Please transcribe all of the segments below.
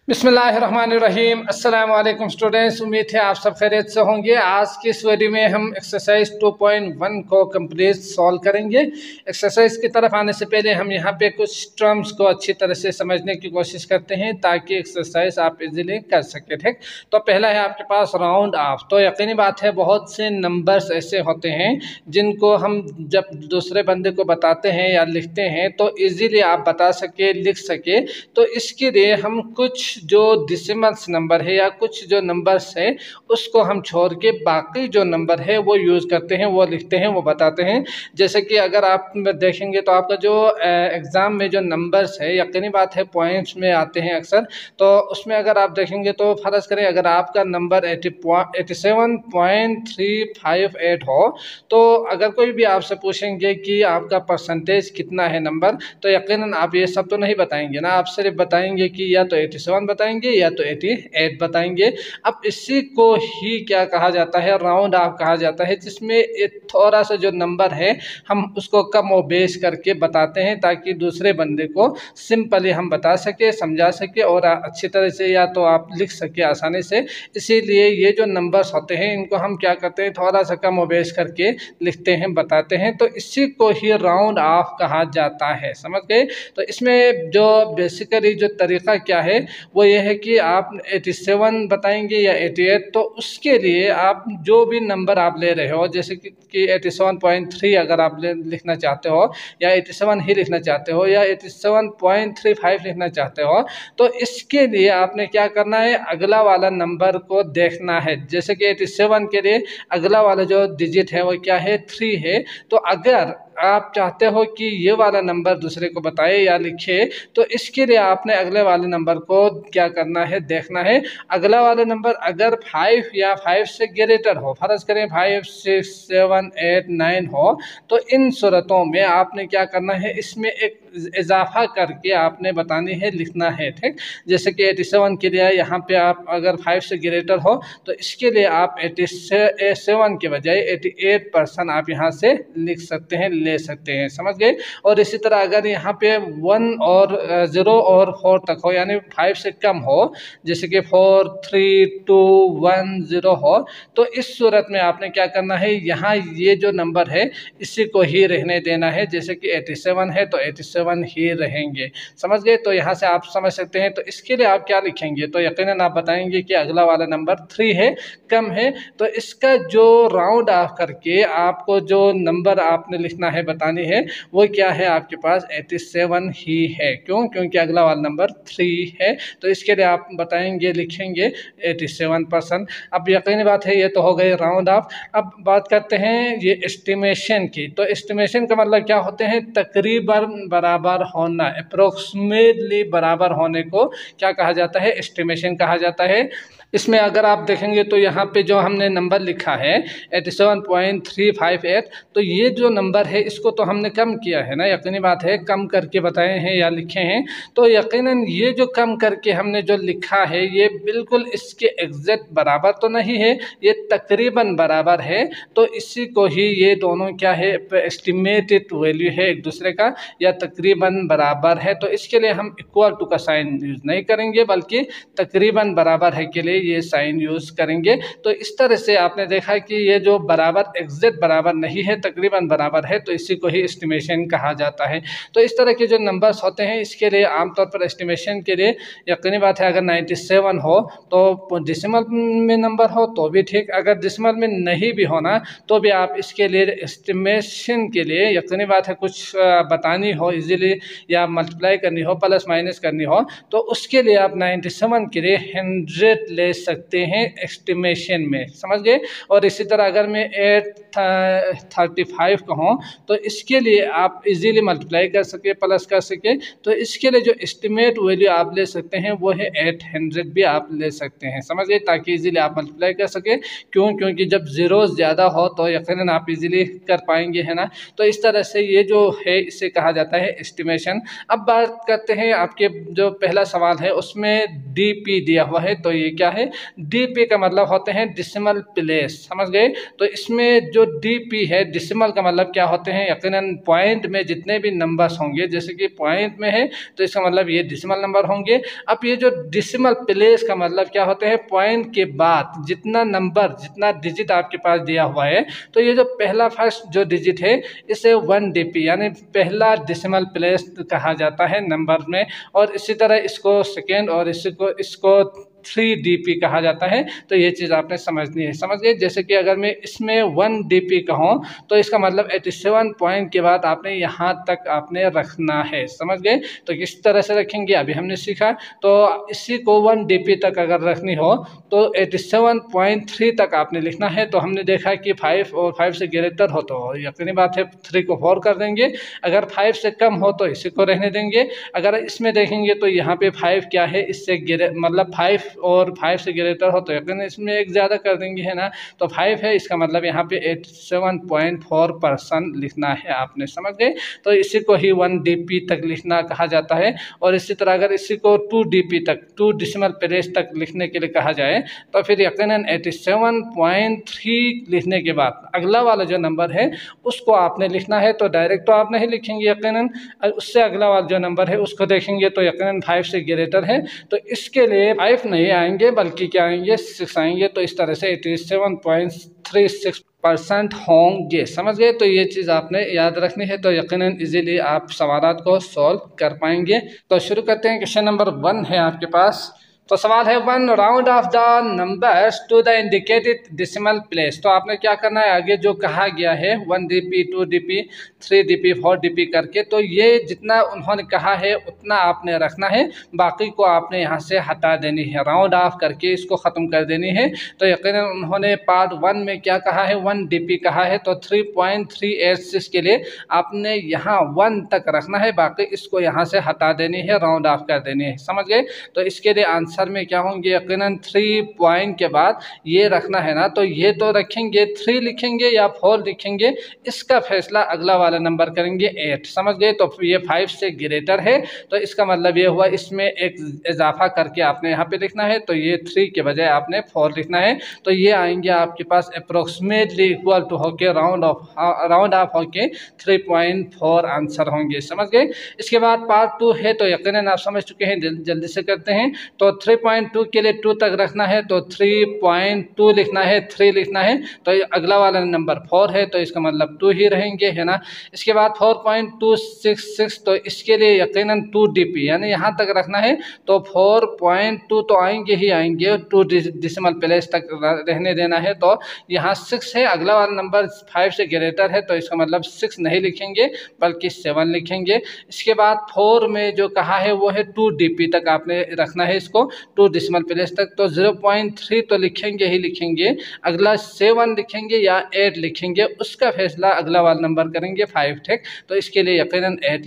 बिस्मिल्लाहिर्रहमानिर्रहीम। अस्सलाम वालेकुम स्टूडेंट्स, उम्मीद है आप सब खैरियत से होंगे। आज की इस वीडियो में हम एक्सरसाइज 2.1 को कंप्लीट सॉल्व करेंगे। एक्सरसाइज की तरफ आने से पहले हम यहाँ पे कुछ टर्म्स को अच्छी तरह से समझने की कोशिश करते हैं ताकि एक्सरसाइज आप इजीली कर सकें। ठीक, तो पहला है आपके पास राउंड ऑफ। तो यकीनी बात है बहुत से नंबर्स ऐसे होते हैं जिनको हम जब दूसरे बंदे को बताते हैं या लिखते हैं तो इजीली आप बता सके, लिख सके। तो इसके लिए हम कुछ जो डेसिमल्स नंबर है या कुछ जो नंबर्स है उसको हम छोड़ के बाकी जो नंबर है वो यूज़ करते हैं, वो लिखते हैं, वो बताते हैं। जैसे कि अगर आप देखेंगे तो आपका जो एग्ज़ाम में जो नंबर्स है यकीनी बात है पॉइंट्स में आते हैं अक्सर। तो उसमें अगर आप देखेंगे तो फ़र्ज़ करें अगर आपका नंबर 87.358 हो, तो अगर कोई भी आपसे पूछेंगे कि आपका परसेंटेज कितना है नंबर, तो यकीनन आप ये सब तो नहीं बताएंगे ना, आप सिर्फ बताएंगे कि या तो 87 बताएंगे या तो 88 बताएंगे। अब इसी को ही क्या कहा जाता है, राउंड ऑफ कहा जाता है, जिसमें थोड़ा सा जो नंबर है हम उसको कम और बेश करके बताते हैं ताकि दूसरे बंदे को सिंपली हम बता सके, समझा सके और अच्छी तरह से या तो आप लिख सके आसानी से। इसीलिए ये जो नंबर्स होते हैं इनको हम क्या करते हैं, थोड़ा सा कम और बेश करके लिखते हैं, बताते हैं। तो इसी को ही राउंड ऑफ कहा जाता है, समझ गए। तो इसमें जो बेसिकली जो तरीका क्या है वो ये है कि आप 87 बताएंगे या 88, तो उसके लिए आप जो भी नंबर आप ले रहे हो, जैसे कि 87.3 अगर आप लिखना चाहते हो या 87 ही लिखना चाहते हो या 87.35 लिखना चाहते हो, तो इसके लिए आपने क्या करना है, अगला वाला नंबर को देखना है। जैसे कि 87 के लिए अगला वाला जो डिजिट है वो क्या है, 3 है। तो अगर आप चाहते हो कि ये वाला नंबर दूसरे को बताए या लिखे, तो इसके लिए आपने अगले वाले नंबर को क्या करना है, देखना है। अगला वाला नंबर अगर 5 या 5 से ग्रेटर हो, फर्ज करें 5, 6, 7, 8, 9 हो, तो इन सूरतों में आपने क्या करना है, इसमें एक इजाफा करके आपने बतानी है, लिखना है। ठीक, जैसे कि 87 के लिए यहाँ पे आप अगर 5 से ग्रेटर हो तो इसके लिए आप 87 के बजाय 88% आप यहाँ से लिख सकते हैं, ले सकते हैं, समझ गए। और इसी तरह अगर यहाँ पे 1 और 0 और 4 तक हो, यानी 5 से कम हो, जैसे कि 4, 3, 2, 1, 0 हो, तो इस सूरत में आपने क्या करना है, यहाँ ये जो नंबर है इसी को ही रहने देना है। जैसे कि 87 है तो 87 ही रहेंगे, समझ गए। तो यहाँ से आप समझ सकते हैं। तो इसके लिए आप क्या लिखेंगे, तो यकीनन आप बताएंगे कि अगला वाला नंबर 3 है, कम है। तो इसका जो राउंड ऑफ करके आपको जो नंबर आपने लिखना है, बतानी है, वो क्या है, आपके पास 87 ही है। क्यों? क्योंकि अगला वाला नंबर 3 है। तो इसके लिए आप बताएंगे, लिखेंगे 87%। अब यकीनी बात है ये तो हो गई राउंड ऑफ। अब बात करते हैं ये एस्टिमेशन की। तो एस्टिमेशन का मतलब क्या होते हैं, तकरीबन बराबर होना, अप्रोक्सीमेटली बराबर होने को क्या कहा जाता है, एस्टिमेशन कहा जाता है। इसमें अगर आप देखेंगे तो यहाँ पे जो हमने नंबर लिखा है 87.358, तो ये जो नंबर है इसको तो हमने कम किया है ना, यकीनी बात है कम करके बताए हैं या लिखे हैं। तो यकीनन ये जो कम करके हमने जो लिखा है ये बिल्कुल इसके एग्जैक्ट बराबर तो नहीं है, ये तकरीबन बराबर है। तो इसी को ही ये दोनों क्या है, एस्टिमेटेड वैल्यू है एक दूसरे का, या तकरीबन बराबर है। तो इसके लिए हम इक्वल टू का साइन यूज़ नहीं करेंगे बल्कि तकरीबन बराबर है के लिए ये साइन यूज़ करेंगे। तो इस तरह से आपने देखा कि ये जो बराबर एग्जैक्ट बराबर नहीं है, तकरीबन बराबर है, तो इसी को ही एस्टिमेशन कहा जाता है। तो इस तरह के जो नंबर्स होते हैं इसके लिए आमतौर पर एस्टिमेशन के लिए यकीनी बात है अगर 97 हो तो डेसिमल में नंबर हो तो भी ठीक, अगर डेसिमल में नहीं भी होना तो भी आप इसके लिए एस्टिमेशन के लिए यकीनी बात है कुछ बतानी हो इजीली या मल्टीप्लाई करनी हो, प्लस माइनस करनी हो, तो उसके लिए आप 97 के लिए 100 ले सकते हैं एस्टिमेशन में, समझ गए। और इसी तरह अगर मैं 835 कहूँ तो इसके लिए आप इजीली मल्टीप्लाई कर सके, प्लस कर सके, तो इसके लिए जो एस्टिमेट वैल्यू आप ले सकते हैं वो है 800 भी आप ले सकते हैं, समझ गए, ताकि इजीली आप मल्टीप्लाई कर सके। क्यों? क्योंकि जब ज़ीरोज़ ज़्यादा हो तो यकीनन आप इजीली कर पाएंगे, है ना। तो इस तरह से ये जो है इसे कहा जाता है एस्टिमेशन। अब बात करते हैं आपके जो पहला सवाल है उसमें DP दिया हुआ है, तो ये क्या है। DP का मतलब होते हैं डिसिमल प्लेस, समझ गए। तो इसमें जो DP है, डिसिमल का मतलब क्या होते हैं, यकीनन पॉइंट में जितने भी नंबर्स होंगे, जैसे कि पॉइंट में है तो इसका मतलब ये डिसिमल नंबर होंगे। अब ये जो डिसिमल प्लेस का मतलब क्या होते हैं, पॉइंट के बाद जितना नंबर, जितना डिजिट आपके पास दिया हुआ है, तो ये जो पहला फर्स्ट जो डिजिट है इसे 1DP यानी पहला डिसिमल प्लेस कहा जाता है नंबर में। और इसी तरह इसको सेकेंड और इसको 3DP कहा जाता है। तो ये चीज़ आपने समझनी है, समझ गए। जैसे कि अगर मैं इसमें 1DP कहूँ तो इसका मतलब 87 पॉइंट के बाद आपने यहाँ तक आपने रखना है, समझ गए। तो किस तरह से रखेंगे अभी हमने सीखा। तो इसी को 1DP तक अगर रखनी हो तो 87.3 तक आपने लिखना है। तो हमने देखा कि 5 और 5 से ग्रेटर हो तो यकीनी बात है 3 को 4 कर देंगे, अगर 5 से कम हो तो इसी को रहने देंगे। अगर इसमें देखेंगे तो यहाँ पे 5 क्या है, इससे मतलब 5 और 5 से ग्रेटर हो तो यकीन इसमें एक ज़्यादा कर देंगे, है ना। तो 5 है, इसका मतलब यहाँ पे 87.4% लिखना है आपने, समझ गए। तो इसी को ही 1DP तक लिखना कहा जाता है। और इसी तरह अगर इसी को 2DP तक, 2 डिसिमल प्लेस तक लिखने के लिए कहा जाए तो फिर यकीनन 87.3 लिखने के बाद अगला वाला जो नंबर है उसको आपने लिखना है। तो डायरेक्ट तो आप नहीं लिखेंगे यकीनन, उससे अगला वाला जो नंबर है उसको देखेंगे तो यकीनन 5 से ग्रेटर है। तो इसके लिए 5 नहीं आएंगे बल्कि क्या आएंगे, 6 आएंगे। तो इस तरह से 87.36% होंगे, समझ गए। तो ये चीज़ आपने याद रखनी है। तो यकीनन इजीली आप सवालात को सॉल्व कर पाएंगे। तो शुरू करते हैं। क्वेश्चन नंबर 1 है आपके पास। तो सवाल है, 1 round off the numbers to the indicated decimal place. तो आपने क्या करना है, आगे जो कहा गया है 1DP 2DP 3DP 4DP करके, तो ये जितना उन्होंने कहा है उतना आपने रखना है, बाकी को आपने यहाँ से हटा देनी है, राउंड ऑफ करके इसको ख़त्म कर देनी है। तो यकीनन उन्होंने पार्ट 1 में क्या कहा है, 1DP कहा है। तो 3.386 के लिए आपने यहाँ 1 तक रखना है, बाकी इसको यहाँ से हटा देनी है, राउंड ऑफ कर देनी है, समझ गए। तो इसके लिए आंसर में क्या होंगे, यकीनन 3 पॉइंट के बाद ये रखना है ना। तो ये तो रखेंगे, 3 लिखेंगे या 4 लिखेंगे, इसका फैसला अगला वाला नंबर करेंगे 8, समझ गए। तो ये 5 से ग्रेटर है तो इसका मतलब ये हुआ इसमें एक इजाफा करके आपने यहाँ पे लिखना है। तो ये 3 के बजाय आपने 4 लिखना है। तो ये आएंगे आपके पास अप्रोक्सीमेटली इक्वल टू होके राउंड ऑफ होके 3.4 आंसर होंगे, समझ गए। इसके बाद पार्ट 2 है। तो यकीनन आप समझ चुके हैं, जल्दी से करते हैं। तो 3.2 के लिए 2 तक रखना है। तो 3.2 लिखना है, 3 लिखना है। तो अगला वाला नंबर 4 है तो इसका मतलब 2 ही रहेंगे, है ना। इसके बाद 4.266, तो इसके लिए यकीनन 2DP यानी यहाँ तक रखना है। तो 4.2 तो आएंगे ही आएंगे, 2 डिसिमल प्लेस तक रहने देना है। तो यहाँ 6 है, अगला वाला नंबर 5 से ग्रेटर है तो इसका मतलब 6 नहीं लिखेंगे बल्कि 7 लिखेंगे। इसके बाद 4 में जो कहा है वो है 2DP तक आपने रखना है इसको, 2 डिसिमल प्लेस तक। तो 0.3 तो लिखेंगे ही लिखेंगे, अगला 7 लिखेंगे या 8 लिखेंगे, उसका फैसला अगला वाला नंबर करेंगे 5 ठीक। तो इसके लिए यकीनन 8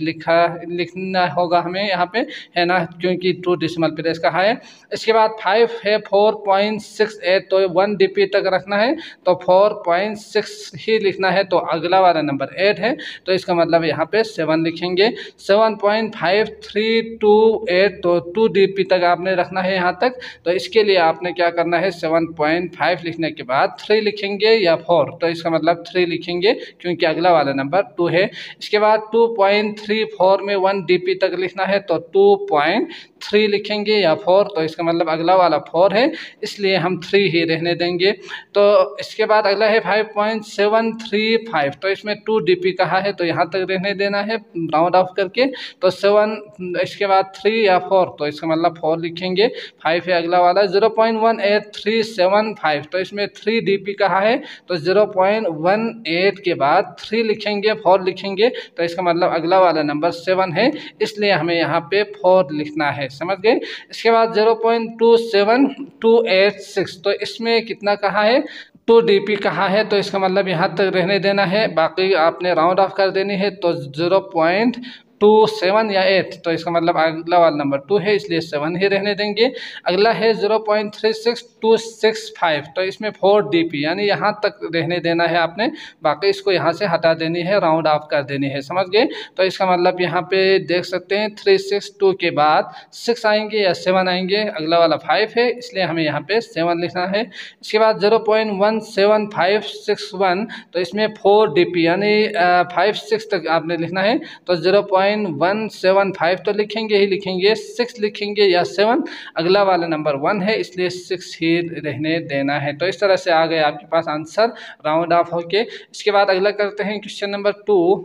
लिखना होगा हमें यहाँ पे, है ना, क्योंकि 2 डिसिमल प्लेस कहा है। इसके बाद 5 है 4.68, तो 1DP तक रखना है। तो 4.6 ही लिखना है। तो अगला वाला नंबर 8 है तो इसका मतलब यहाँ पे 7 लिखेंगे। 7.5328, तो 2DP तक आपने रखना है यहाँ तक। तो इसके लिए आपने क्या करना है, 7.5 लिखने के बाद 3 लिखेंगे या 4, तो इसका मतलब 3 लिखेंगे क्योंकि अगला वाला नंबर 2 है। इसके बाद 2.34 में 1DP तक लिखना है। तो 2.3 लिखेंगे या 4, तो इसका मतलब अगला वाला 4 है, इसलिए हम 3 ही रहने देंगे। तो इसके बाद अगला है 5.735, तो इसमें 2DP कहा है तो यहाँ तक रहने देना है राउंड ऑफ करके। तो 7, इसके बाद 3 या 4, तो इसका मतलब 4 लिखेंगे। 5 है अगला वाला। 0.18375, तो इसमें 3DP कहा है तो 0.18 के बाद 3 लिखेंगे, 4 लिखेंगे, तो इसका मतलब अगला वाला नंबर 7 है, इसलिए हमें यहाँ पे 4 लिखना है, समझ गए। इसके बाद 0.27286, तो इसमें कितना कहा है, 2DP कहा है, तो इसका मतलब यहाँ तक रहने देना है, बाकी आपने राउंड ऑफ कर देनी है। तो 2 7 या 8, तो इसका मतलब अगला वाला नंबर 2 है, इसलिए 7 ही रहने देंगे। अगला है 0.36265, तो इसमें 4 dp यानी यहाँ तक रहने देना है आपने, बाकी इसको यहाँ से हटा देनी है, राउंड ऑफ कर देनी है, समझ गए। तो इसका मतलब यहाँ पे देख सकते हैं 362 के बाद 6 आएंगे या 7 आएंगे, अगला वाला 5 है, इसलिए हमें यहाँ पे 7 लिखना है। इसके बाद 0.17561, तो इसमें 4 dp यानी 5 6 तक आपने लिखना है, तो 0.175 तो लिखेंगे ही लिखेंगे, 6 लिखेंगे या 7, अगला वाला नंबर 1 है, इसलिए 6 ही रहने देना है। तो इस तरह से आ गए आपके पास आंसर राउंड ऑफ होके। इसके बाद अगला करते हैं क्वेश्चन नंबर 2।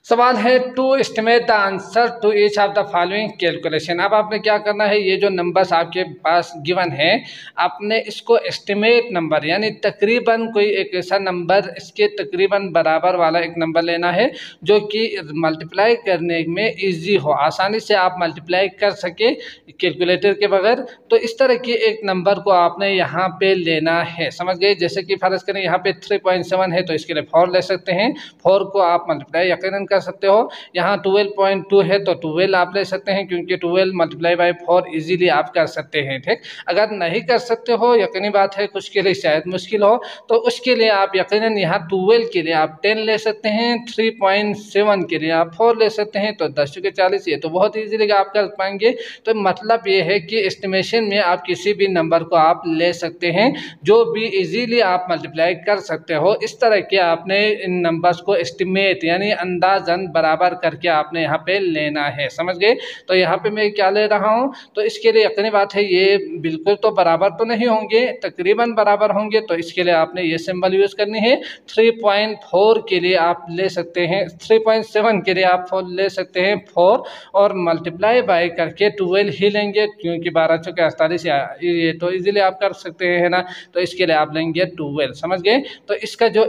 सवाल है to estimate the answer to each of the following calculation. अब आपने क्या करना है, ये जो नंबर्स आपके पास गिवन है, आपने इसको एस्टिमेट नंबर यानी तकरीबन कोई एक ऐसा नंबर, इसके तकरीबन बराबर वाला एक नंबर लेना है जो कि मल्टीप्लाई करने में इजी हो, आसानी से आप मल्टीप्लाई कर सके कैलकुलेटर के बगैर। तो इस तरह के एक नंबर को आपने यहाँ पे लेना है, समझ गए। जैसे कि फर्ज करें यहाँ पे 3.7 है, तो इसके लिए 4 ले सकते हैं, 4 को आप मल्टीप्लाई यकीनन कर सकते हो। यहाँ 12.2 है तो 12 आप ले सकते हैं, क्योंकि 12 मल्टीप्लाई बाई 4 इजीली आप कर सकते हैं, ठीक। अगर नहीं कर सकते हो, यकीनी बात है कुछ के लिए शायद मुश्किल हो, तो उसके लिए आप यकीनन यहाँ 12 के लिए आप 10 ले सकते हैं, 3.7 के लिए आप 4 ले सकते हैं, तो 10 के 40, ये तो बहुत ईजीली आप कर पाएंगे। तो मतलब ये है कि एस्टिमेशन में आप किसी भी नंबर को आप ले सकते हैं जो भी इजीली आप मल्टीप्लाई कर सकते हो। इस तरह के आपने इन नंबर्स को एस्टिमेट यानी अंदाजन बराबर करके आपने यहाँ पे लेना है, समझ गए। तो यहाँ पे मैं क्या ले रहा हूँ, तो इसके लिए यकीनी बात है ये बिल्कुल तो बराबर तो नहीं होंगे, तकरीबन बराबर होंगे, तो इसके लिए आपने ये सिंबल यूज़ करनी है। 3.4 के लिए आप ले सकते हैं, 3.7 के लिए आप ले सकते हैं 4, और मल्टीप्लाई बाय करके 12 ही लेंगे, क्योंकि 12 चौके 48 ये तो इजीली आप कर सकते हैं, है ना। तो इसके लिए आप लेंगे 12, समझ गए। तो इसका जो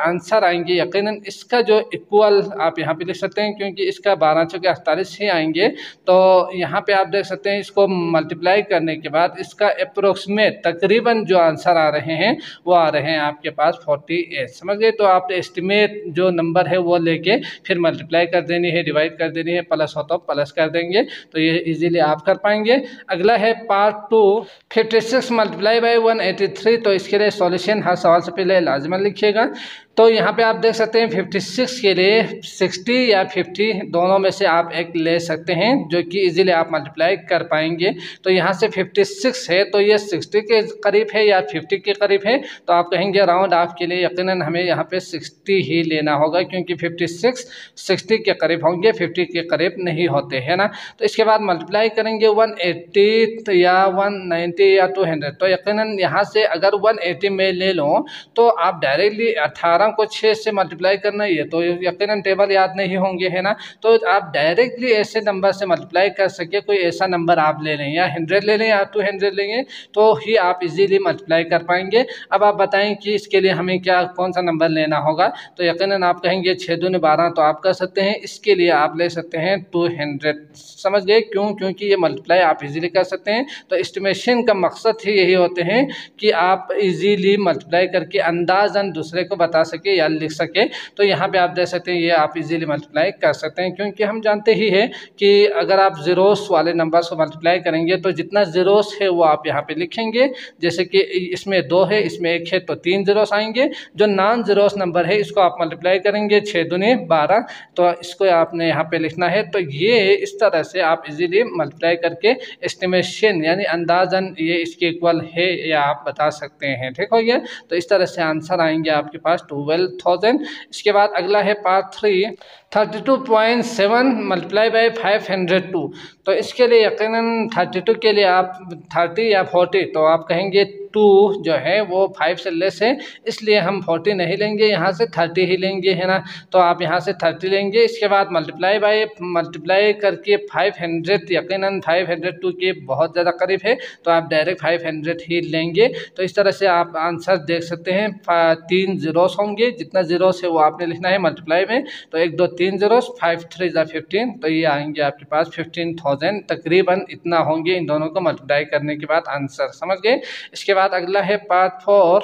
आंसर आएंगे यकीनन इसका जो इक्वल आप यहाँ पे लिख सकते हैं, क्योंकि इसका 12 चौके 48 ही आएंगे। तो यहाँ पे आप देख सकते हैं इसको मल्टीप्लाई करने के बाद इसका अप्रोक्सीमेट तकरीबन जो आंसर आ रहे हैं वो आ रहे हैं आपके पास 48, समझ गए। तो आप एस्टिमेट जो नंबर है वो लेके फिर मल्टीप्लाई कर देनी है, डिवाइड कर देनी है, प्लस हो तो प्लस कर देंगे, तो ये इजीली आप कर पाएंगे। अगला है पार्ट 2, 56 मल्टीप्लाई बाई 183। तो इसके लिए सॉल्यूशन हर सवाल से पहले लाजमन लिखिएगा। तो यहाँ पे आप देख सकते हैं 56 के लिए 60 या 50 दोनों में से आप एक ले सकते हैं, जो कि इजीली आप मल्टीप्लाई कर पाएंगे। तो यहाँ से 56 है तो ये 60 के करीब है या 50 के करीब है, तो आप कहेंगे राउंड ऑफ के लिए यकीनन हमें यहाँ पे 60 ही लेना होगा, क्योंकि 56 60 के करीब होंगे, 50 के करीब नहीं होते, है ना। तो इसके बाद मल्टीप्लाई करेंगे 180 या 190 या 200, तो यकीनन यहाँ से अगर 180 में ले लो तो आप डायरेक्टली 18 को 6 से मल्टीप्लाई करना ही है, तो यकीनन टेबल याद नहीं होंगे, है ना। तो आप डायरेक्टली ऐसे नंबर से मल्टीप्लाई कर सके कोई ऐसा नंबर आप ले लें, या 100 ले लें या 200 लेंगे, तो ही आप इजीली मल्टीप्लाई कर पाएंगे। अब आप बताएं कि इसके लिए हमें क्या कौन सा नंबर लेना होगा, तो यकीनन आप कहेंगे 6 दूनी 12, तो आप कर सकते हैं, इसके लिए आप ले सकते हैं 200, समझ गए। क्यों? क्योंकि ये मल्टीप्लाई आप इजीली कर सकते हैं। तो एस्टिमेशन का मकसद ही यही होते हैं कि आप इजीली मल्टीप्लाई करके अंदाजन दूसरे को बता सके या लिख सके। तो यहाँ पे आप देख सकते हैं ये आप इजीली मल्टीप्लाई कर सकते हैं, क्योंकि हम जानते ही है कि अगर आप जीरोस वाले नंबर्स को मल्टीप्लाई करेंगे तो जितना जीरोस है वो आप यहाँ पे लिखेंगे। जैसे कि इसमें 2 है, इसमें 1 है, तो 3 जीरोस आएंगे। जो नॉन जीरोस नंबर है इसको आप मल्टीप्लाई करेंगे 6 दूनी 12, तो इसको आपने यहाँ पे लिखना है। तो ये इस तरह से आप इजीली मल्टीप्लाई करके एस्टिमेशन यानी अंदाजन ये इसके इक्वल है या आप बता सकते हैं, ठीक हो गया। तो इस तरह से आंसर आएंगे आपके पास 12,000। इसके बाद अगला है पार्ट 3, 32.7 मल्टीप्लाई बाई 502। तो इसके लिए यकीनन 32 के लिए आप 30 या 40, तो आप कहेंगे 2 जो है वो 5 से लेस है, इसलिए हम 40 नहीं लेंगे, यहाँ से 30 ही लेंगे, है ना। तो आप यहाँ से 30 लेंगे। इसके बाद मल्टीप्लाई करके 500, यकीनन 502 के बहुत ज़्यादा करीब है, तो आप डायरेक्ट 500 ही लेंगे। तो इस तरह से आप आंसर देख सकते हैं, 3 जीरोस होंगे, जितना जीरोस है वो आपने लिखना है मल्टीप्लाई में, तो 1 2 3 जीरोस, 5 3 15, तो ये आएंगे आपके पास 15,000 तकरीबन इतना होंगे इन दोनों को मल्टीप्लाई करने के बाद आंसर, समझ गए। इसके बाद अगला है पार्ट 4,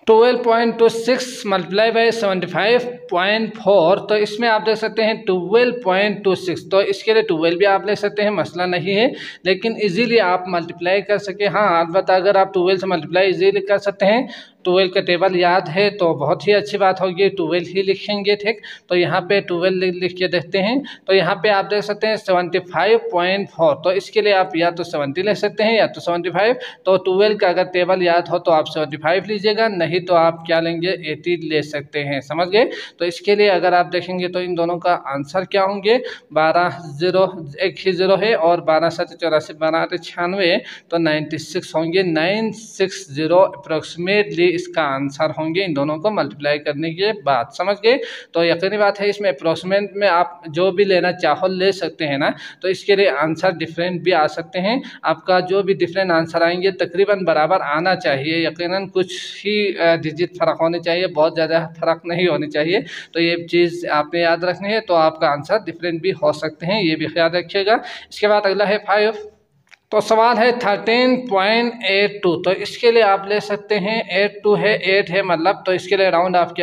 12.26 मल्टीप्लाई बाई 75.4, तो इसमें आप देख सकते हैं 12.26, तो इसके लिए 12 भी आप ले सकते हैं, मसला नहीं है, लेकिन इजीली आप मल्टीप्लाई कर सके। हाँ अलबत्ता अगर आप 12 से मल्टीप्लाई इजीली कर सकते हैं, 12 का टेबल याद है तो बहुत ही अच्छी बात होगी, 12 ही लिखेंगे। ठीक, तो यहाँ पे 12 लिख के देखते हैं, तो यहाँ पे आप देख सकते हैं 75.4, तो इसके लिए आप या तो 70 ले सकते हैं या तो 75, तो 12 का अगर टेबल याद हो तो आप 75 लीजिएगा, नहीं तो आप क्या लेंगे 80 ले सकते हैं, समझ गए। तो इसके लिए अगर आप देखेंगे तो इन दोनों का आंसर क्या होंगे, 12 0 एक ही 0 है और 12 7 84 12 96, तो 96 होंगे, 960 अप्रोक्सीमेटली इसका आंसर होंगे इन दोनों को मल्टीप्लाई करने के बाद, समझ गए। तो यकीनी बात है इसमें अप्रोक्सीमेट में आप जो भी लेना चाहो ले सकते हैं ना, तो इसके लिए आंसर डिफरेंट भी आ सकते हैं। आपका जो भी डिफरेंट आंसर आएंगे तकरीबन बराबर आना चाहिए, यकीनन कुछ ही डिजिट फर्क होने चाहिए, बहुत ज़्यादा फर्क नहीं होनी चाहिए, तो ये चीज़ आपने याद रखनी है। तो आपका आंसर डिफरेंट भी हो सकते हैं, ये भी ख्याल रखिएगा। इसके बाद अगला है 5, तो सवाल है 13.82, तो इसके लिए आप ले सकते हैं 82 है 8 है मतलब, तो इसके लिए राउंड ऑफ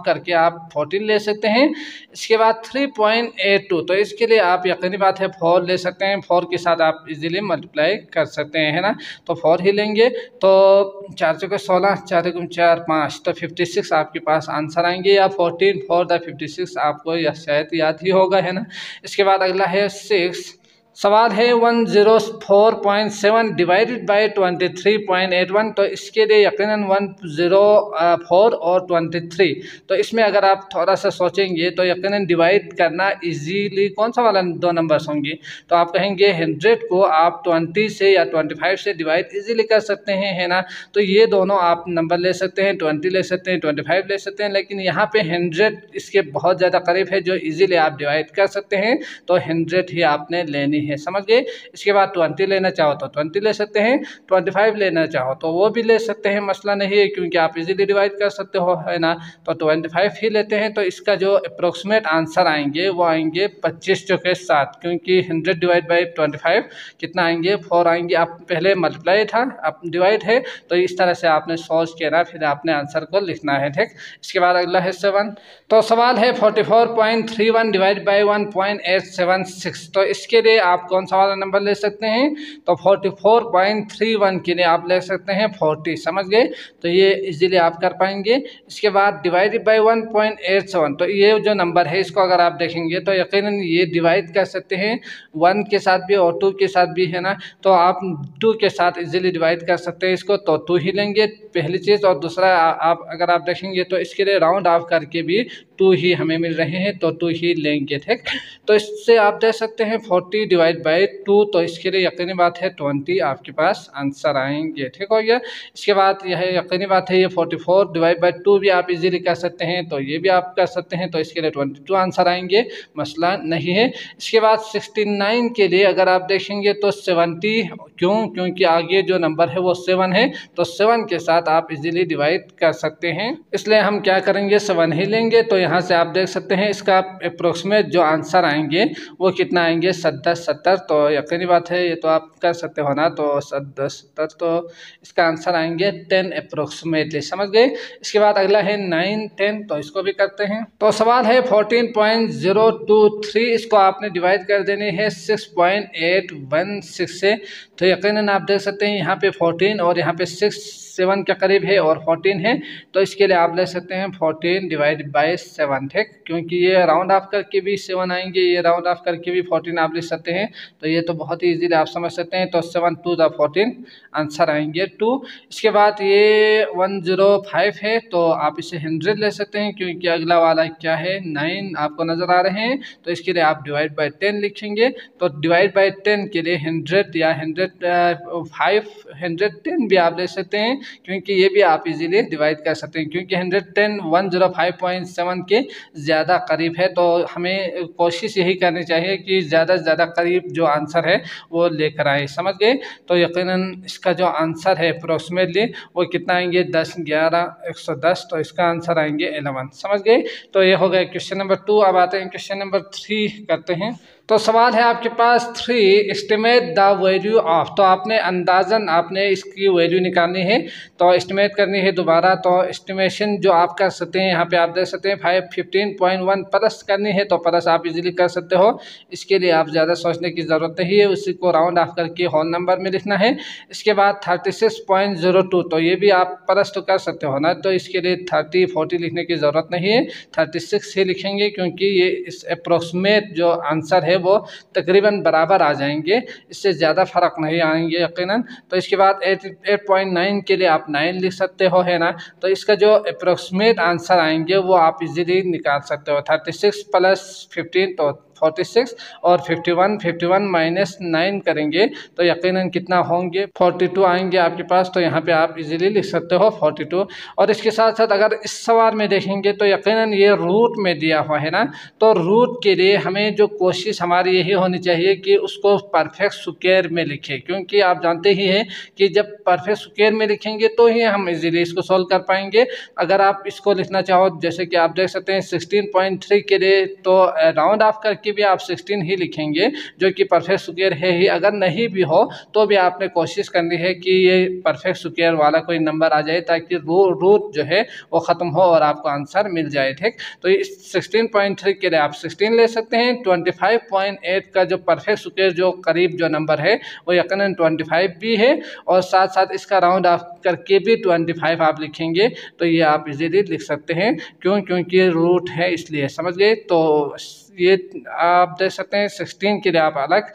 करके आप 14 ले सकते हैं। इसके बाद 3.82, तो इसके लिए आप यकीनी बात है 4 ले सकते हैं, 4 के साथ आप इजीली मल्टीप्लाई कर सकते हैं, है ना, तो 4 ही लेंगे। तो 4 चौके 16 4 गुम 4 5, तो 56 आपके पास आंसर आएंगे, या 14 4 द 56 आपको यह शायद याद ही होगा, है ना। इसके बाद अगला है 6, सवाल है 104.7 डिवाइडेड बाई 23.81, तो इसके लिए यकीनन 104 और 23, तो इसमें अगर आप थोड़ा सा सोचेंगे तो यकीनन डिवाइड करना इजीली कौन सा वाला दो नंबर्स होंगे, तो आप कहेंगे 100 को आप 20 से या 25 से डिवाइड इजीली कर सकते हैं, है ना। तो ये दोनों आप नंबर ले सकते हैं, 20 ले सकते हैं, 25 ले सकते हैं, लेकिन यहाँ पे 100 इसके बहुत ज़्यादा करीब है जो इजीली आप डिवाइड कर सकते हैं, तो 100 ही आपने लेनी है, समझ गए। इसके बाद 20 लेना चाहो तो 20 ले सकते हैं, 25 लेना चाहो तो वो भी ले सकते हैं, मसला नहीं है, क्योंकि आप इजीली डिवाइड कर सकते हो, है ना। तो 25 ही लेते हैं, तो इसका जो अप्रोक्सीमेट आंसर आएंगे वो आएंगे 25 चौके 7, क्योंकि 100 डिवाइड बाई 25 कितना आएंगे 4 आएंगे। आप पहले मल्टीप्लाई था अब डिवाइड है, तो इस तरह से आपने सोच के ना फिर आपने आंसर को लिखना है, ठीक। इसके बाद अगला है 7, तो सवाल है 44.31 डिवाइड बाई 1.876, तो इसके लिए आप कौन सा वाला नंबर ले सकते हैं, तो 44.31 के लिए आप ले सकते हैं 40, समझ गए। तो ये इजीली आप कर पाएंगे। इसके बाद डिवाइडेड बाई 1.87, तो ये जो नंबर है इसको अगर आप देखेंगे तो यकीनन ये डिवाइड कर सकते हैं 1 के साथ भी और 2 के साथ भी, है ना। तो आप 2 के साथ इजीली डिवाइड कर सकते हैं इसको, तो 2 ही लेंगे पहली चीज़, और दूसरा आप अगर आप देखेंगे तो इसके लिए राउंड ऑफ करके भी 2 ही हमें मिल रहे हैं, तो 2 ही लेंगे, ठीक। तो इससे आप देख सकते हैं 40 डिवाइड बाई 2, तो इसके लिए यकीनी बात है 20 आपके पास आंसर आएंगे, ठीक हो गया। इसके बाद यह यकीनी बात है ये 44 डिवाइड बाई 2 भी आप इजीली कर सकते हैं, तो ये भी आप कर सकते हैं, तो इसके लिए 22 आंसर आएंगे, मसला नहीं है। इसके बाद 69 के लिए अगर आप देखेंगे तो 70, क्योंकि आगे जो नंबर है वो 7 है, तो 7 के साथ आप इजीली डिवाइड कर सकते हैं, इसलिए हम क्या करेंगे 7 ही लेंगे। तो यहाँ से आप देख सकते हैं इसका अप्रोक्सीमेट जो आंसर आएंगे वो कितना आएंगे 70, तो यकीनी बात है ये तो आप कर सकते हो ना, तो 70, तो इसका आंसर आएंगे 10 अप्रोक्सीमेटली, समझ गए। इसके बाद अगला है 9 10, तो इसको भी करते हैं। तो सवाल है 14.023, इसको आपने डिवाइड कर देने हैं 6.816 से, तो यकीनन आप देख सकते हैं यहाँ पे 14 और यहाँ पे 7 के करीब है और 14 है, तो इसके लिए आप ले सकते हैं 14 डिवाइड बाई 7, ठीक, क्योंकि ये राउंड ऑफ करके भी 7 आएंगे, ये राउंड ऑफ करके भी 14 आप ले सकते हैं, तो ये तो बहुत ही इजीली आप समझ सकते हैं। तो 7 2 द 14 आंसर आएंगे 2। इसके बाद ये 105 है, तो आप इसे 100 ले सकते हैं, क्योंकि अगला वाला क्या है 9 आपको नज़र आ रहे हैं, तो इसके लिए आप डिवाइड बाई 10 लिखेंगे। तो डिवाइड बाई 10 के लिए 100 या 110 भी आप ले सकते हैं, क्योंकि ये भी आप इजीली डिवाइड कर सकते हैं, क्योंकि 110 105.7 के ज़्यादा करीब है, तो हमें कोशिश यही करनी चाहिए कि ज़्यादा से ज़्यादा करीब जो आंसर है वो लेकर आए, समझ गए। तो यकीनन इसका जो आंसर है अप्रोक्सीमेटली वो कितना आएंगे 10 11 110, तो इसका आंसर आएंगे 11, समझ गए। तो ये हो गया क्वेश्चन नंबर 2। अब आते हैं क्वेश्चन नंबर 3 करते हैं। तो सवाल है आपके पास 3 एस्टिमेट द वैल्यू ऑफ। तो आपने अंदाजन आपने इसकी वैल्यू निकालनी है, तो एस्टिमेट करनी है दोबारा। तो एस्टिमेशन जो आप कर सकते हैं यहाँ पे आप देख सकते हैं 515.1 प्लस करनी है, तो प्लस आप इजीली कर सकते हो। इसके लिए आप ज़्यादा सोचने की ज़रूरत नहीं है, उसी को राउंड ऑफ करके होल नंबर में लिखना है। इसके बाद 36.02, तो ये भी आप प्लस तो कर सकते हो ना, तो इसके लिए 30-40 लिखने की ज़रूरत नहीं है, 36 ही लिखेंगे, क्योंकि ये इस अप्रोक्सीमेट जो आंसर है वो तकरीबन बराबर आ जाएंगे, इससे ज़्यादा फ़र्क नहीं आएंगे यकीनन। तो इसके बाद 8.9 के लिए आप 9 लिख सकते हो, है ना। तो इसका जो अप्रोक्सीमेट आंसर आएंगे वो आप इजीली निकाल सकते हो। 36 + 15 तो 46, और 51 माइनस 9 करेंगे तो यकीनन कितना होंगे, 42 आएंगे आपके पास। तो यहाँ पे आप इजीली लिख सकते हो 42। और इसके साथ साथ अगर इस सवाल में देखेंगे तो यकीनन ये रूट में दिया हुआ है ना, तो रूट के लिए हमें जो कोशिश हमारी यही होनी चाहिए कि उसको परफेक्ट स्क्वायर में लिखें, क्योंकि आप जानते ही हैं कि जब परफेक्ट स्क्वायर में लिखेंगे तो ही हम इजीली इसको सॉल्व कर पाएंगे। अगर आप इसको लिखना चाहो, जैसे कि आप देख सकते हैं 16.3 के लिए, तो राउंड ऑफ करके भी आप 16 ही लिखेंगे, जो कि परफेक्ट स्क्वायर है ही। अगर नहीं भी हो तो भी आपने कोशिश करनी है कि ये परफेक्ट स्क्वायर वाला कोई नंबर आ जाए, ताकि रूट जो है वो ख़त्म हो और आपको आंसर मिल जाए, ठीक। तो इस 16.3 के लिए आप 16 ले सकते हैं। 25.8 का जो परफेक्ट स्क्वायर जो करीब जो नंबर है वो यकीनन 25 भी है, और साथ साथ इसका राउंड ऑफ करके भी 25 आप लिखेंगे, तो ये आप इजीली लिख सकते हैं। क्योंकि रूट है इसलिए, समझ गए। तो ये आप देख सकते हैं 16 के लिए आप अलग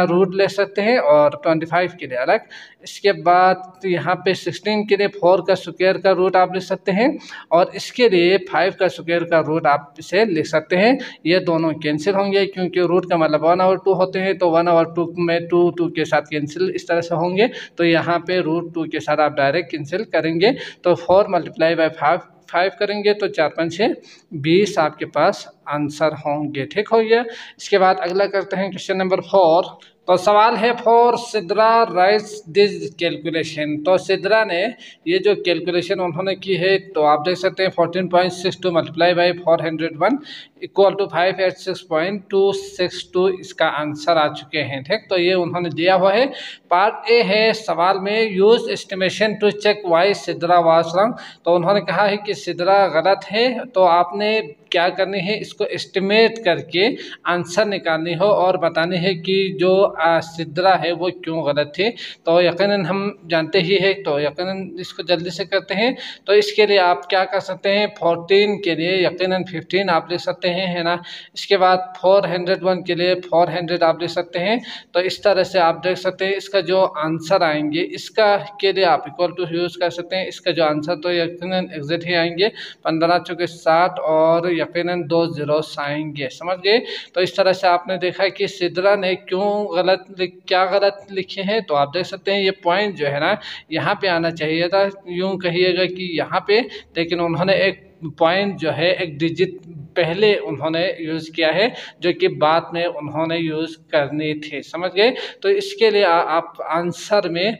रूट ले सकते हैं और 25 के लिए अलग। इसके बाद यहाँ पे 16 के लिए 4 का स्क्वायर का रूट आप लिख सकते हैं, और इसके लिए 5 का स्क्वायर का रूट आप इसे लिख सकते हैं। ये दोनों कैंसिल होंगे, क्योंकि रूट का मतलब 1/2 होते हैं, तो 1/2 में 2 के साथ कैंसिल इस तरह से होंगे। तो यहाँ पे √2 के साथ आप डायरेक्ट कैंसिल करेंगे, तो 4 × 5 करेंगे तो 4 × 5 = 20 आपके पास आंसर होंगे, ठीक हो गया। इसके बाद अगला करते हैं क्वेश्चन नंबर 4। तो सवाल है for Sidra rights this calculation. तो सिद्रा ने ये जो कैलकुलेशन उन्होंने की है, तो आप देख सकते हैं 14.62 × 401 = 586.262 इसका आंसर आ चुके हैं, ठीक। तो ये उन्होंने दिया हुआ है। पार्ट ए है सवाल में, use estimation to check why Sidra was wrong. तो उन्होंने कहा है कि सिद्रा गलत है, तो आपने क्या करनी है, इसको एस्टिमेट करके आंसर निकालनी हो और बतानी है कि जो सिद्रा है वो क्यों गलत थी। तो यकीनन हम जानते ही है, तो यकीनन इसको जल्दी से करते हैं। तो इसके लिए आप क्या कर सकते हैं, 14 के लिए यकीनन 15 आप ले सकते हैं, है ना। इसके बाद 401 के लिए 400 आप ले सकते हैं। तो इस तरह से आप देख सकते हैं इसका जो आंसर आएंगे, इसका के लिए आप इक्वल टू यूज़ कर सकते हैं। इसका जो आंसर तो यकीनन एग्जैक्ट ही आएंगे, 15 × 60 और यकीनन 2 zeros आएंगे, समझ गए। तो इस तरह से आपने देखा कि सिद्रा ने क्या गलत लिखे हैं। तो आप देख सकते हैं ये पॉइंट जो है ना, यहाँ पे आना चाहिए था, यूँ कहिएगा कि यहाँ पे, लेकिन उन्होंने एक पॉइंट जो है एक डिजिट पहले उन्होंने यूज़ किया है, जो कि बाद में उन्होंने यूज़ करनी थी, समझ गए। तो इसके लिए आप आंसर में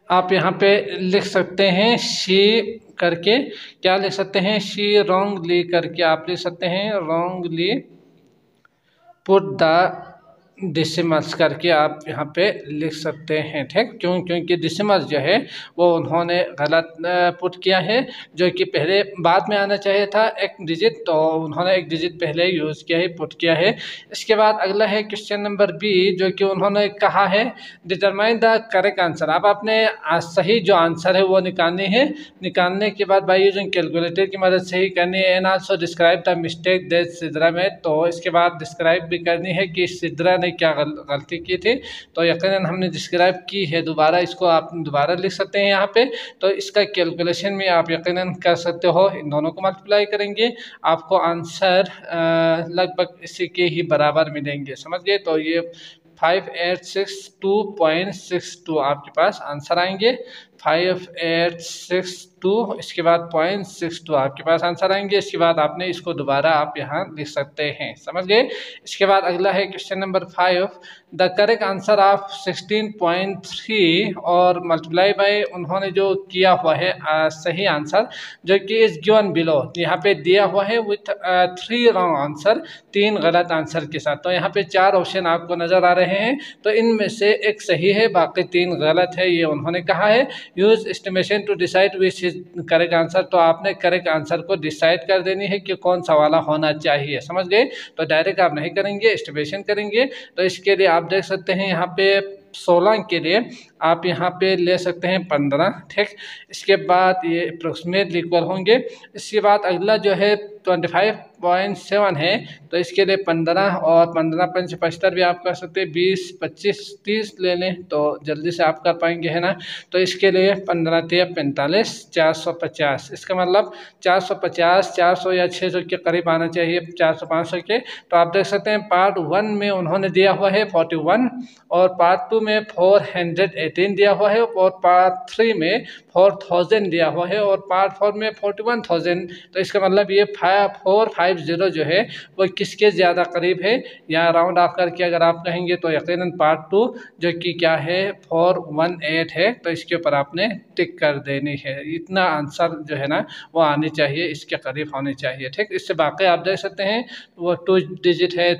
आप यहाँ पे लिख सकते हैं शी करके, क्या लिख सकते हैं, शी रॉन्गली करके आप लिख सकते हैं, रॉन्गली पुट द डेसिमल्स करके आप यहाँ पे लिख सकते हैं, ठीक। क्योंकि डेसिमल्स जो है वो उन्होंने गलत पुट किया है, जो कि पहले बाद में आना चाहिए था एक डिजिट, तो उन्होंने एक डिजिट पहले यूज़ किया है, पुट किया है। इसके बाद अगला है क्वेश्चन नंबर बी, जो कि उन्होंने कहा है डिटरमाइन द करेक्ट आंसर। अब आपने सही जो आंसर है वो निकालनी है, निकालने के बाद बाय यूजिंग कैलकुलेटर की मदद से ही करनी है। And also describe the mistake that Sidra में। तो इसके बाद डिस्क्राइब भी करनी है कि सिद्रा ने क्या गलती की थी। तो यकीनन हमने डिस्क्राइब की है, दोबारा इसको आप दोबारा लिख सकते हैं यहाँ पे। तो इसका कैलकुलेशन में आप यकीनन कर सकते हो, इन दोनों को मल्टीप्लाई करेंगे आपको आंसर लगभग इसी के ही बराबर मिलेंगे, समझ गए। तो ये 5862.62 आपके पास आंसर आएंगे। 5862, इसके बाद 0.62 आपके पास आंसर आएंगे। इसके बाद आपने इसको दोबारा आप यहाँ लिख सकते हैं, समझ गए। इसके बाद अगला है question number 5, the correct answer of 16.3 और मल्टीप्लाई बाय उन्होंने जो किया हुआ है सही आंसर जो कि इस गिवन बिलो यहाँ पे दिया हुआ है विथ 3 रॉन्ग आंसर, 3 गलत आंसर के साथ। तो यहाँ पे 4 ऑप्शन आपको नज़र आ रहे हैं, तो इनमें से एक सही है, बाकी 3 गलत है, ये उन्होंने कहा है। Use estimation to decide which is correct answer, तो आपने करेक्ट आंसर को डिसाइड कर देनी है कि कौन सा वाला होना चाहिए, समझ गए। तो डायरेक्ट आप नहीं करेंगे, एस्टिमेशन करेंगे। तो इसके लिए आप देख सकते हैं यहाँ पे 16 के लिए आप यहाँ पे ले सकते हैं 15, ठीक। इसके बाद ये अप्रोक्सीमेटली इक्वल होंगे। इसके बाद अगला जो है 25.7 है, तो इसके लिए 15 और 15 पंच 75 भी आप कर सकते हैं, 20 25 30 ले लें तो जल्दी से आप कर पाएंगे, है ना। तो इसके लिए 15 3 45 450, इसका मतलब 450 400 या 600 के करीब आना चाहिए, 400 500 के। तो आप देख सकते हैं पार्ट 1 में उन्होंने दिया हुआ है 41 और पार्ट 2 में 418 दिया हुआ है और पार्ट 3 में 4000 दिया हुआ है और पार्ट 4 में 41,000। तो इसका मतलब ये 450 जो है वो किसके ज़्यादा करीब है, या राउंड ऑफ करके अगर आप कहेंगे तो यकीनन पार्ट 2 जो कि क्या है 418 है, तो इसके ऊपर आपने टिक कर देनी है। इतना आंसर जो है ना वो आनी चाहिए, इसके करीब होनी चाहिए, ठीक। इससे बाकी आप देख सकते हैं वो 2 डिजिट है,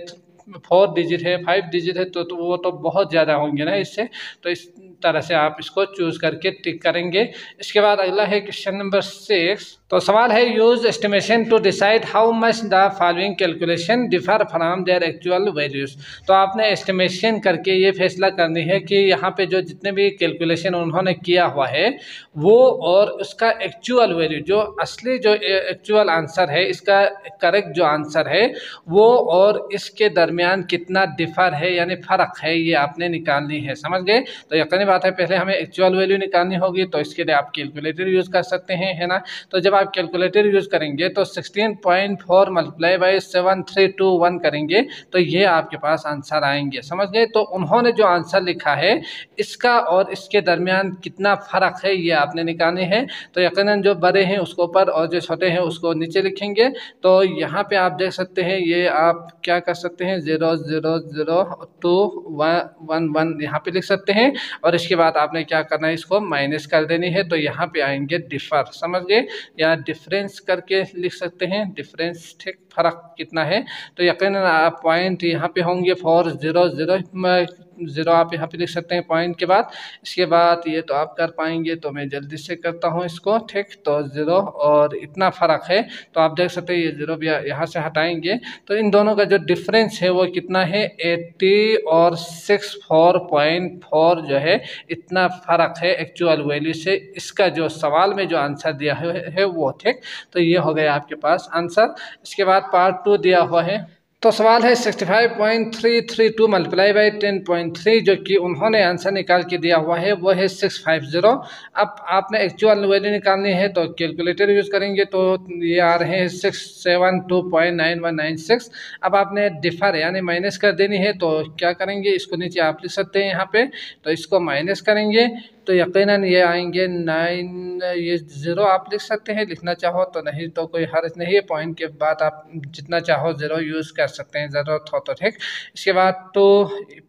4 डिजिट है, 5 डिजिट है, तो वो तो बहुत ज़्यादा होंगे ना इससे। तो इस तरह से आप इसको चूज़ करके टिक करेंगे। इसके बाद अगला है क्वेश्चन नंबर 6, तो सवाल है use estimation to decide how much the following calculation differ from their actual values. तो आपने एस्टिमेशन करके ये फैसला करनी है कि यहाँ पे जो जितने भी कैलकुलेशन उन्होंने किया हुआ है वो और उसका एक्चुअल वैल्यू, जो असली जो एक्चुअल आंसर है, इसका करेक्ट जो आंसर है वो और इसके दरमियान कितना डिफर है यानी फ़र्क है, ये आपने निकालनी है, समझ गए। तो यकीनी बात है पहले हमें एक्चुअल वैल्यू निकालनी होगी, तो इसके लिए आप कैलकुलेटर यूज़ कर सकते हैं, है ना। तो जब आप कैलकुलेटर यूज़ करेंगे तो 16.4 मल्टीप्लाई बाई 7321 करेंगे तो ये आपके पास आंसर आएंगे, समझ गए। तो उन्होंने जो आंसर लिखा है इसका और इसके दरमियान कितना फ़र्क है ये आपने निकालनी है। तो यकीनन जो बड़े हैं उसको ऊपर और जो छोटे हैं उसको नीचे लिखेंगे। तो यहाँ पे आप देख सकते हैं ये आप क्या कर सकते हैं 0.00211 यहाँ पे लिख सकते हैं और इसके बाद आपने क्या करना है इसको माइनस कर देनी है। तो यहाँ पे आएंगे डिफर, समझ गए, या डिफरेंस करके लिख सकते हैं, डिफरेंस, ठीक, फ़र्क कितना है। तो यकीनन आप पॉइंट यहाँ पे होंगे 400 आप यहाँ पे लिख सकते हैं पॉइंट के बाद। इसके बाद ये तो आप कर पाएंगे, तो मैं जल्दी से करता हूँ इसको, ठीक। तो 0 और इतना फ़र्क है, तो आप देख सकते हैं ये 0 भी यहाँ से हटाएंगे तो इन दोनों का जो डिफरेंस है वो कितना है 80 और 64.4 जो है इतना फ़र्क है एक्चुअल वैल्यू से। इसका जो सवाल में जो आंसर दिया है वो, ठीक। तो ये हो गया आपके पास आंसर। इसके बाद पार्ट 2 दिया हुआ है, तो सवाल है 65.332 मल्टीप्लाई बाई 10.3 जो कि उन्होंने आंसर निकाल के दिया हुआ है वो है 650। अब आपने एक्चुअल वैल्यू निकालनी है तो कैलकुलेटर यूज़ करेंगे तो ये आ रहे हैं 672.9196। अब आपने डिफर यानी माइनस कर देनी है, तो क्या करेंगे इसको नीचे आप लिख सकते हैं यहाँ पे, तो इसको माइनस करेंगे तो यकीनन ये आएंगे 9, ये 0 आप लिख सकते हैं लिखना चाहो तो, नहीं तो कोई हर्ज नहीं है, पॉइंट के बाद आप जितना चाहो 0 यूज़ कर सकते हैं ज़रूरत हो तो, ठीक। इसके बाद 2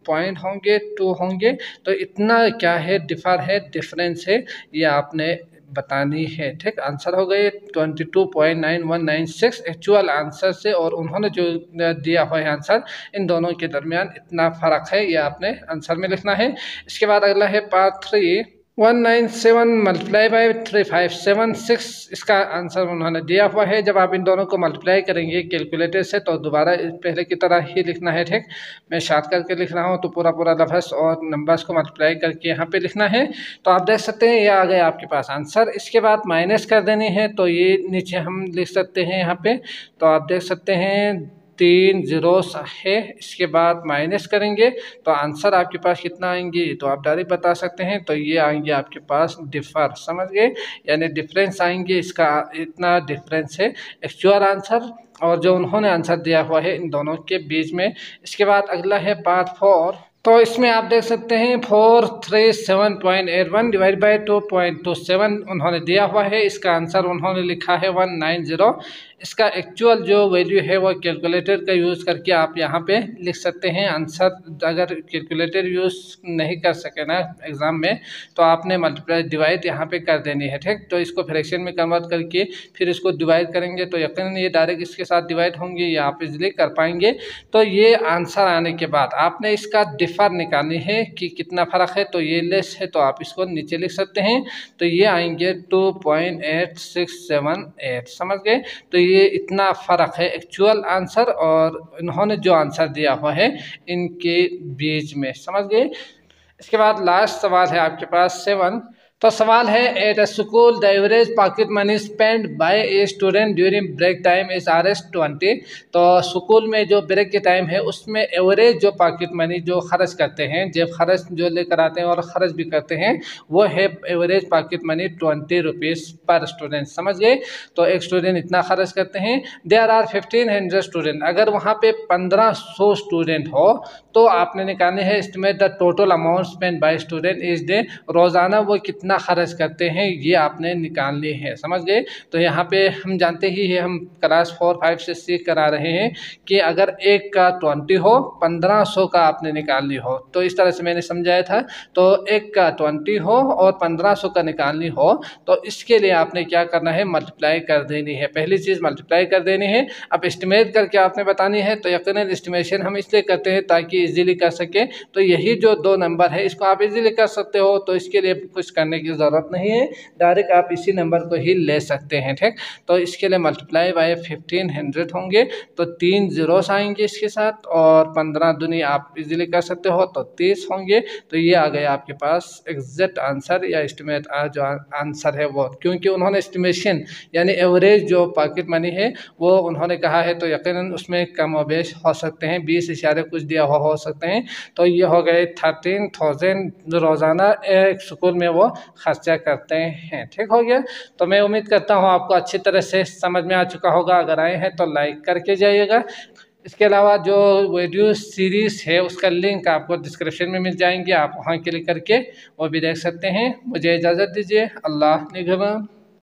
पॉइंट होंगे, 2 होंगे, तो इतना क्या है डिफर है, डिफरेंस है, ये आपने बतानी है, ठीक। आंसर हो गए 22.9196 एक्चुअल आंसर से और उन्होंने जो दिया हुआ है आंसर, इन दोनों के दरमियान इतना फ़र्क है, ये आपने आंसर में लिखना है। इसके बाद अगला है पार्ट 3, 197 मल्टीप्लाई बाई 3576, इसका आंसर उन्होंने दिया हुआ है। जब आप इन दोनों को मल्टीप्लाई करेंगे कैलकुलेटर से तो दोबारा पहले की तरह ही लिखना है, ठीक। मैं शार्ट करके लिख रहा हूँ तो पूरा लफ्ज़ और नंबर्स को मल्टीप्लाई करके यहाँ पे लिखना है। तो आप देख सकते हैं ये आ गया आपके पास आंसर। इसके बाद माइनस कर देनी है, तो ये नीचे हम लिख सकते हैं यहाँ पे, तो आप देख सकते हैं 3 ज़ीरोस है। इसके बाद माइनस करेंगे तो आंसर आपके पास कितना आएंगे तो आप डायरेक्ट बता सकते हैं, तो ये आएंगे आपके पास डिफर, समझ गए, यानी डिफरेंस आएंगे, इसका इतना डिफरेंस है एक्चुअल आंसर और जो उन्होंने आंसर दिया हुआ है इन दोनों के बीच में। इसके बाद अगला है पार्ट 4, तो इसमें आप देख सकते हैं 437.81 डिवाइड बाई 2.27 उन्होंने दिया हुआ है। इसका आंसर उन्होंने लिखा है 190। इसका एक्चुअल जो वैल्यू है वो कैलकुलेटर का यूज़ करके आप यहाँ पे लिख सकते हैं आंसर। अगर कैलकुलेटर यूज़ नहीं कर सके ना एग्ज़ाम में, तो आपने मल्टीप्लाई डिवाइड यहाँ पे कर देनी है, ठीक। तो इसको फ्रैक्शन में कन्वर्ट करके फिर इसको डिवाइड करेंगे तो यकीनन ये डायरेक्ट इसके साथ डिवाइड होंगे, ये आप इजीली कर पाएंगे। तो ये आंसर आने के बाद आपने इसका डिफ़र निकालनी है कि कितना फ़र्क है। तो ये लेस है तो आप इसको नीचे लिख सकते हैं, तो ये आएंगे 2.8678, समझ गए। तो ये इतना फ़र्क है एक्चुअल आंसर और इन्होंने जो आंसर दिया हुआ है इनके बीच में, समझ गए। इसके बाद लास्ट सवाल है आपके पास 7। तो सवाल है at a school the average pocket money spend by a student during break time is Rs20। तो स्कूल में जो ब्रेक के टाइम है उसमें एवरेज जो पॉकेट मनी जो खर्च करते हैं, जेब खर्च जो लेकर आते हैं और ख़र्च भी करते हैं, वो है एवरेज पॉकेट मनी 20 रुपीज़ पर स्टूडेंट, समझ गए। तो एक स्टूडेंट इतना खर्च करते हैं। देयर आर 1500 स्टूडेंट, अगर वहाँ पे 1500 स्टूडेंट हो तो आपने निकालने हैं estimate the total amount spend by student is day, रोज़ाना वो कितना खर्च करते हैं ये आपने निकालनी है, समझ गए। तो यहाँ पे हम जानते ही है, हम क्लास 4, 5 से सीख कर आ रहे हैं कि अगर एक का 20 हो, 1500 का आपने निकालनी हो, तो इस तरह से मैंने समझाया था। तो एक का 20 हो और 1500 का निकालनी हो तो इसके लिए आपने क्या करना है, मल्टीप्लाई कर देनी है। पहली चीज़ मल्टीप्लाई कर देनी है। अब एस्टिमेट करके आपने बतानी है, तो यकीनन एस्टिमेशन हम इसलिए करते हैं ताकि इजीली कर सके। तो यही जो 2 नंबर है इसको आप इजीली कर सकते हो, तो इसके लिए कुछ करने की ज़रूरत नहीं है, डायरेक्ट आप इसी नंबर को ही ले सकते हैं, ठीक। तो इसके लिए मल्टीप्लाई बाय 1500 होंगे तो 3 ज़ीरोस आएंगे इसके साथ, और 15 दूनी आप इजीली कर सकते हो तो 30 होंगे। तो ये आ गया आपके पास एग्जैक्ट आंसर या एस्टिमेट जो आंसर है वो, क्योंकि उन्होंने एस्टिमेशन यानी एवरेज जो पॉकेट मनी है वो उन्होंने कहा है, तो यकीनन उसमें कम और बेश हो सकते हैं, 20 इशारे कुछ दिया हुआ हो सकते हैं। तो ये हो गए 13,000 रोज़ाना एक स्कूल में वो खर्चा करते हैं, ठीक हो गया। तो मैं उम्मीद करता हूँ आपको अच्छी तरह से समझ में आ चुका होगा। अगर आए हैं तो लाइक करके जाइएगा। इसके अलावा जो वीडियो सीरीज़ है उसका लिंक आपको डिस्क्रिप्शन में मिल जाएंगे, आप वहाँ क्लिक करके वो भी देख सकते हैं। मुझे इजाज़त दीजिए, अल्लाह निगहबान।